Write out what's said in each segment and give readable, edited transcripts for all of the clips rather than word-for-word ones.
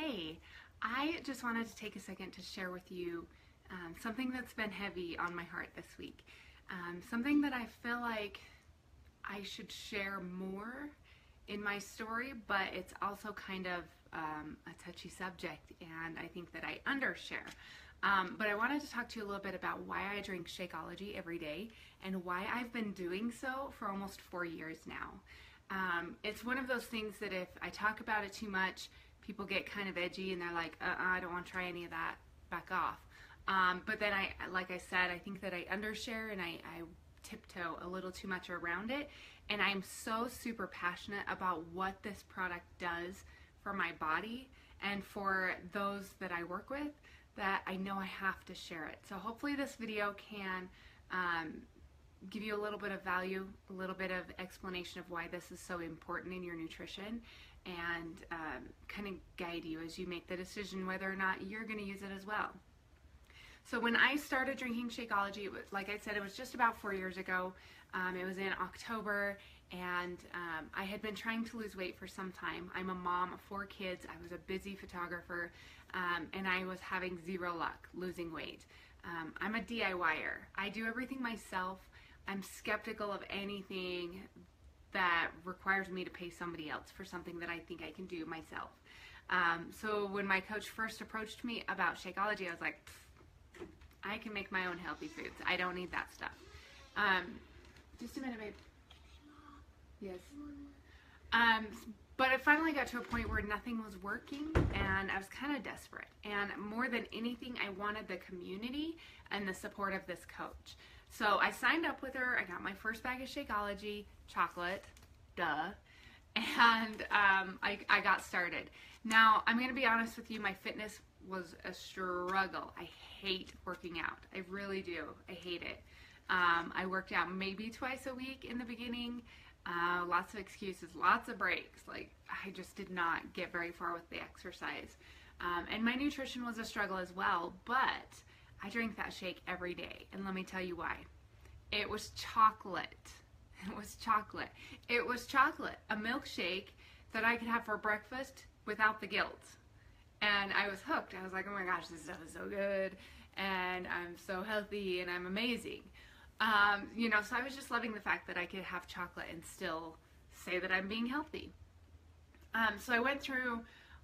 Hey, I just wanted to take a second to share with you something that's been heavy on my heart this week. Something that I feel like I should share more in my story, but it's also kind of a touchy subject, and I think that I undershare. But I wanted to talk to you a little bit about why I drink Shakeology every day and why I've been doing so for almost 4 years now. It's one of those things that if I talk about it too much, people get kind of edgy and they're like, I don't want to try any of that, back off. But then like I said, I think that I undershare and I tiptoe a little too much around it. And I'm so super passionate about what this product does for my body and for those that I work with that I know I have to share it. So hopefully this video can give you a little bit of value, a little bit of explanation of why this is so important in your nutrition, and kind of guide you as you make the decision whether or not you're going to use it as well. So when I started drinking Shakeology, it was, like I said, it was just about 4 years ago. It was in October, and I had been trying to lose weight for some time. I'm a mom of 4 kids. I was a busy photographer, and I was having zero luck losing weight. I'm a DIYer. I do everything myself. I'm skeptical of anything that requires me to pay somebody else for something that I think I can do myself. So when my coach first approached me about Shakeology, I was like, I can make my own healthy foods. I don't need that stuff. Just a minute, babe. Yes. But I finally got to a point where nothing was working, and I was kind of desperate. And more than anything, I wanted the community and the support of this coach. So I signed up with her. I got my first bag of Shakeology chocolate, duh, and I got started. Now, I'm going to be honest with you, my fitness was a struggle. I hate working out. I really do. I hate it. I worked out maybe twice a week in the beginning. Lots of excuses, lots of breaks. Like, I just did not get very far with the exercise. And my nutrition was a struggle as well, but I drank that shake every day, and let me tell you why. It was chocolate. It was chocolate. It was chocolate. A milkshake that I could have for breakfast without the guilt. And I was hooked. I was like, oh my gosh, this stuff is so good, and I'm so healthy, and I'm amazing. So I was just loving the fact that I could have chocolate and still say that I'm being healthy. So I went through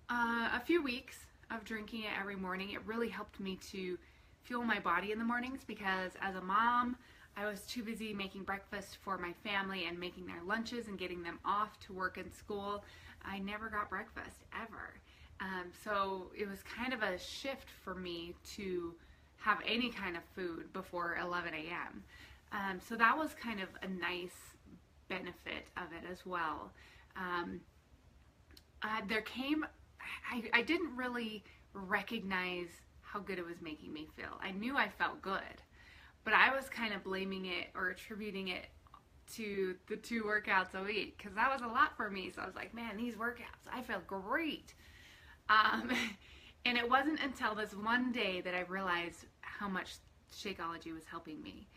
a few weeks of drinking it every morning. It really helped me to fuel my body in the mornings because as a mom, I was too busy making breakfast for my family and making their lunches and getting them off to work and school. I never got breakfast, ever. So it was kind of a shift for me to have any kind of food before 11 a.m. So that was kind of a nice benefit of it as well. I didn't really recognize how good it was making me feel. I knew I felt good, but I was kind of blaming it or attributing it to the 2 workouts a week because that was a lot for me. So I was like, man, these workouts, I feel great. And it wasn't until this one day that I realized how much Shakeology was helping me.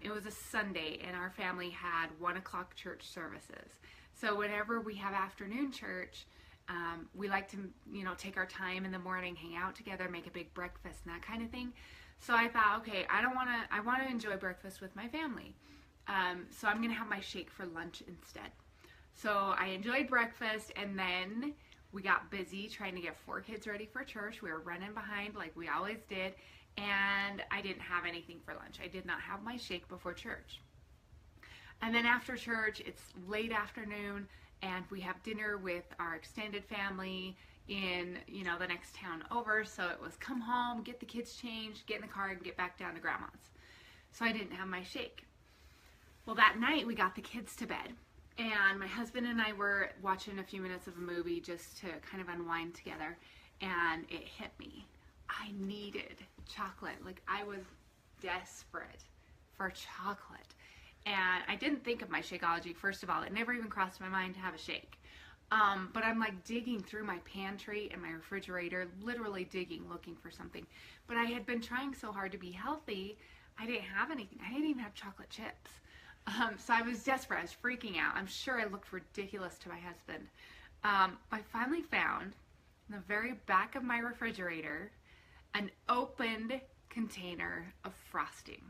It was a Sunday, and our family had 1 o'clock church services. So whenever we have afternoon church, we like to, take our time in the morning, hang out together, make a big breakfast and that kind of thing. So I thought, okay, I want to enjoy breakfast with my family. So I'm going to have my shake for lunch instead. So I enjoyed breakfast, and then we got busy trying to get 4 kids ready for church. We were running behind like we always did, and I didn't have anything for lunch. I did not have my shake before church. And then after church, it's late afternoon, and we have dinner with our extended family in, the next town over. So it was come home, get the kids changed, get in the car, and get back down to grandma's. So I didn't have my shake. Well, that night we got the kids to bed, and my husband and I were watching a few minutes of a movie just to kind of unwind together, and it hit me. I needed chocolate. Like, I was desperate for chocolate. And I didn't think of my Shakeology, first of all. It never even crossed my mind to have a shake. But I'm like digging through my pantry and my refrigerator, literally digging, looking for something. But I had been trying so hard to be healthy, I didn't have anything. I didn't even have chocolate chips. So I was desperate. I was freaking out. I'm sure I looked ridiculous to my husband. I finally found in the very back of my refrigerator, an opened container of frosting,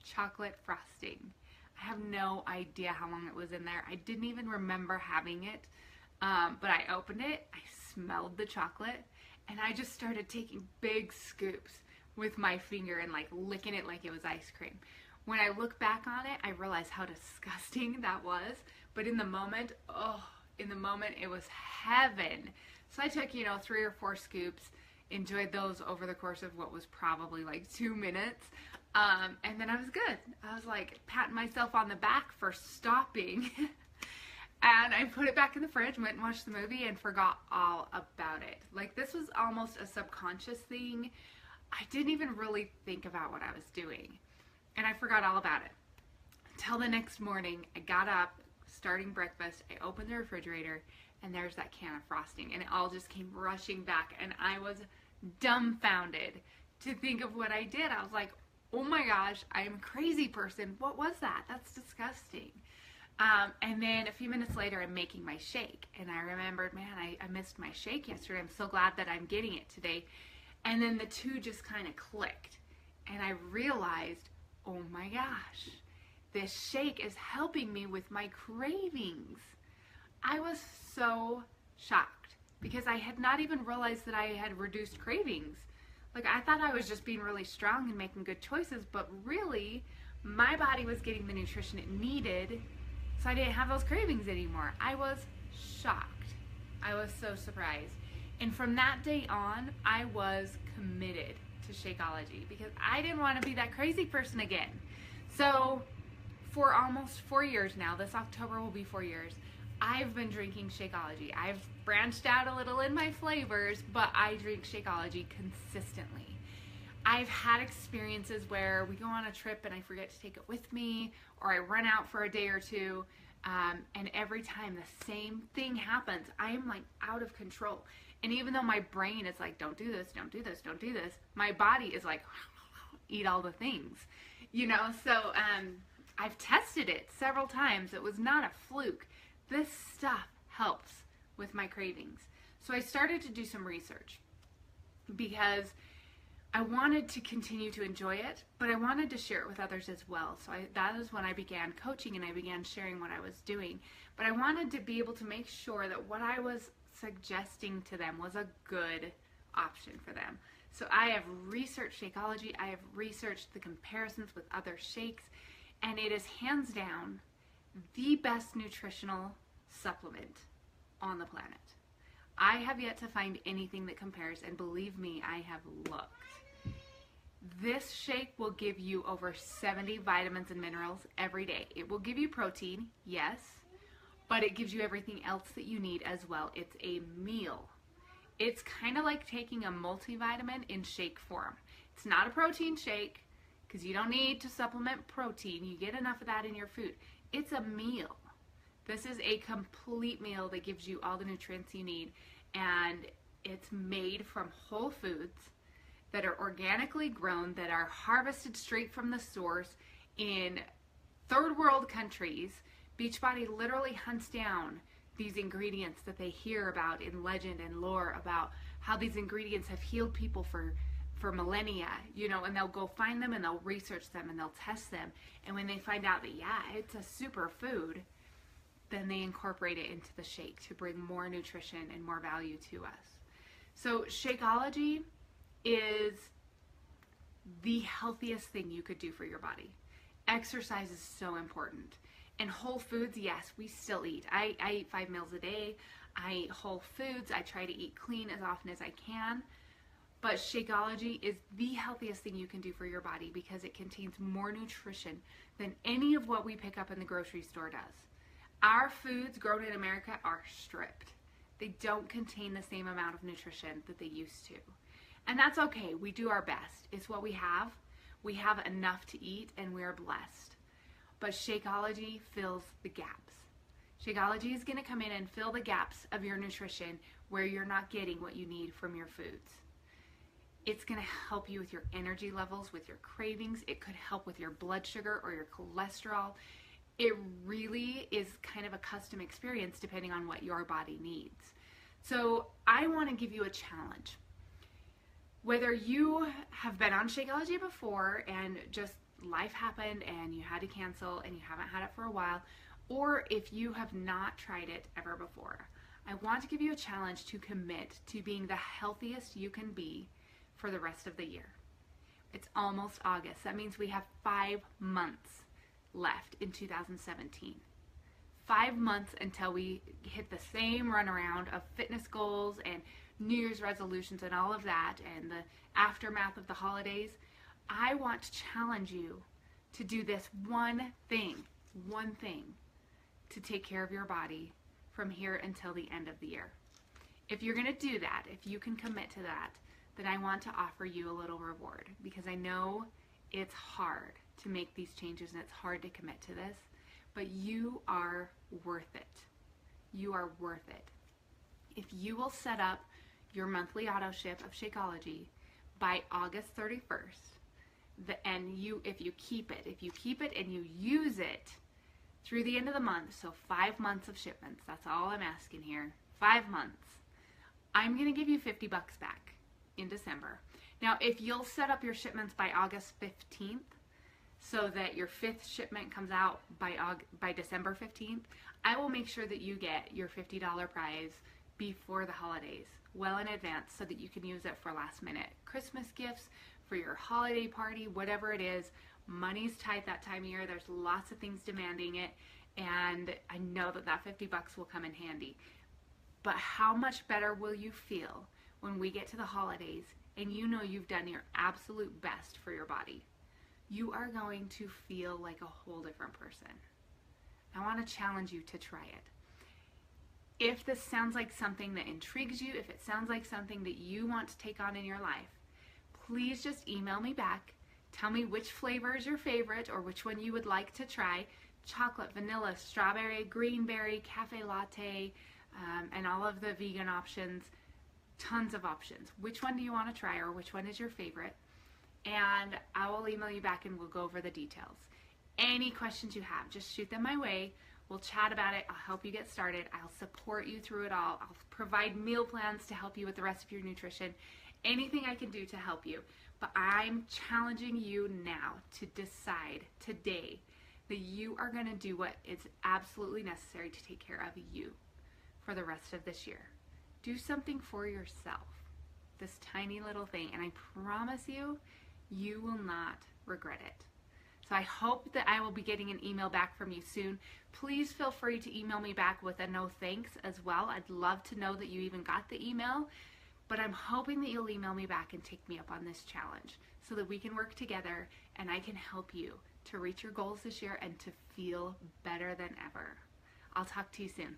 chocolate frosting. I have no idea how long it was in there. I didn't even remember having it, but I opened it, I smelled the chocolate, and I just started taking big scoops with my finger and like licking it like it was ice cream. When I look back on it, I realize how disgusting that was, but in the moment, it was heaven. So I took, 3 or 4 scoops, enjoyed those over the course of what was probably like 2 minutes, and then I was good. I was like patting myself on the back for stopping. And I put it back in the fridge, went and watched the movie, and forgot all about it. Like, this was almost a subconscious thing. I didn't even really think about what I was doing. And I forgot all about it. Until the next morning, I got up, starting breakfast, I opened the refrigerator, and there's that can of frosting. And it all just came rushing back, and I was dumbfounded to think of what I did. I was like, oh my gosh, I am a crazy person. What was that? That's disgusting. And then a few minutes later, I'm making my shake. And I remembered, man, I missed my shake yesterday. I'm so glad that I'm getting it today. And then the two just kind of clicked. And I realized, oh my gosh, this shake is helping me with my cravings. I was so shocked because I had not even realized that I had reduced cravings. Like, I thought I was just being really strong and making good choices, but really, my body was getting the nutrition it needed, so I didn't have those cravings anymore. I was shocked. I was so surprised. And from that day on, I was committed to Shakeology because I didn't want to be that crazy person again. So for almost 4 years now, this October will be 4 years, I've been drinking Shakeology. I've branched out a little in my flavors, but I drink Shakeology consistently. I've had experiences where we go on a trip and I forget to take it with me, or I run out for a day or two, and every time the same thing happens, I am like out of control. And even though my brain is like, don't do this, don't do this, don't do this, my body is like, eat all the things, So I've tested it several times. It was not a fluke. This stuff helps with my cravings. So I started to do some research because I wanted to continue to enjoy it, but I wanted to share it with others as well. So that is when I began coaching and I began sharing what I was doing. But I wanted to be able to make sure that what I was suggesting to them was a good option for them. So I have researched Shakeology, I have researched the comparisons with other shakes, and it is hands down the best nutritional supplement on the planet. I have yet to find anything that compares, and believe me, I have looked. This shake will give you over 70 vitamins and minerals every day. It will give you protein, yes, but it gives you everything else that you need as well. It's a meal. It's kind of like taking a multivitamin in shake form. It's not a protein shake because you don't need to supplement protein. You get enough of that in your food. It's a meal. This is a complete meal that gives you all the nutrients you need, and it's made from whole foods that are organically grown, that are harvested straight from the source in third world countries. Beachbody literally hunts down these ingredients that they hear about in legend and lore about how these ingredients have healed people for millennia, and they'll go find them and they'll research them and they'll test them. And when they find out that, yeah, it's a super food, then they incorporate it into the shake to bring more nutrition and more value to us. So Shakeology is the healthiest thing you could do for your body. Exercise is so important. And whole foods, yes, we still eat. I eat 5 meals a day. I eat whole foods. I try to eat clean as often as I can. But Shakeology is the healthiest thing you can do for your body because it contains more nutrition than any of what we pick up in the grocery store does. Our foods grown in America are stripped. They don't contain the same amount of nutrition that they used to. And that's okay. We do our best. It's what we have. We have enough to eat and we are blessed. But Shakeology fills the gaps. Shakeology is going to come in and fill the gaps of your nutrition where you're not getting what you need from your foods. It's going to help you with your energy levels, with your cravings. It could help with your blood sugar or your cholesterol. It really is kind of a custom experience depending on what your body needs. So I want to give you a challenge. Whether you have been on Shakeology before and just life happened and you had to cancel and you haven't had it for a while, or if you have not tried it ever before, I want to give you a challenge to commit to being the healthiest you can be for the rest of the year. It's almost August. That means we have 5 months left in 2017. 5 months until we hit the same runaround of fitness goals and New Year's resolutions and all of that and the aftermath of the holidays. I want to challenge you to do this one thing to take care of your body from here until the end of the year. If you're going to do that, if you can commit to that, then I want to offer you a little reward, because I know it's hard to make these changes and it's hard to commit to this, but you are worth it. You are worth it. If you will set up your monthly auto ship of Shakeology by August 31st, if you keep it and you use it through the end of the month, so 5 months of shipments, that's all I'm asking here, 5 months, I'm going to give you $50 back in December. Now, if you'll set up your shipments by August 15th, so that your 5th shipment comes out by December 15th, I will make sure that you get your $50 prize before the holidays, well in advance, so that you can use it for last minute Christmas gifts, for your holiday party, whatever it is. Money's tight that time of year. There's lots of things demanding it, and I know that $50 will come in handy. But how much better will you feel when we get to the holidays and you know you've done your absolute best for your body? You are going to feel like a whole different person. I want to challenge you to try it. If this sounds like something that intrigues you, if it sounds like something that you want to take on in your life, please just email me back. Tell me which flavor is your favorite or which one you would like to try. Chocolate, vanilla, strawberry, green berry, cafe latte, and all of the vegan options. Tons of options. Which one do you want to try, or which one is your favorite? And I will email you back and we'll go over the details. Any questions you have, just shoot them my way. We'll chat about it. I'll help you get started. I'll support you through it all. I'll provide meal plans to help you with the rest of your nutrition. Anything I can do to help you. But I'm challenging you now to decide today that you are going to do what is absolutely necessary to take care of you for the rest of this year. Do something for yourself. This tiny little thing. And I promise you, you will not regret it. So I hope that I will be getting an email back from you soon. Please feel free to email me back with a no thanks as well. I'd love to know that you even got the email. But I'm hoping that you'll email me back and take me up on this challenge so that we can work together and I can help you to reach your goals this year and to feel better than ever. I'll talk to you soon.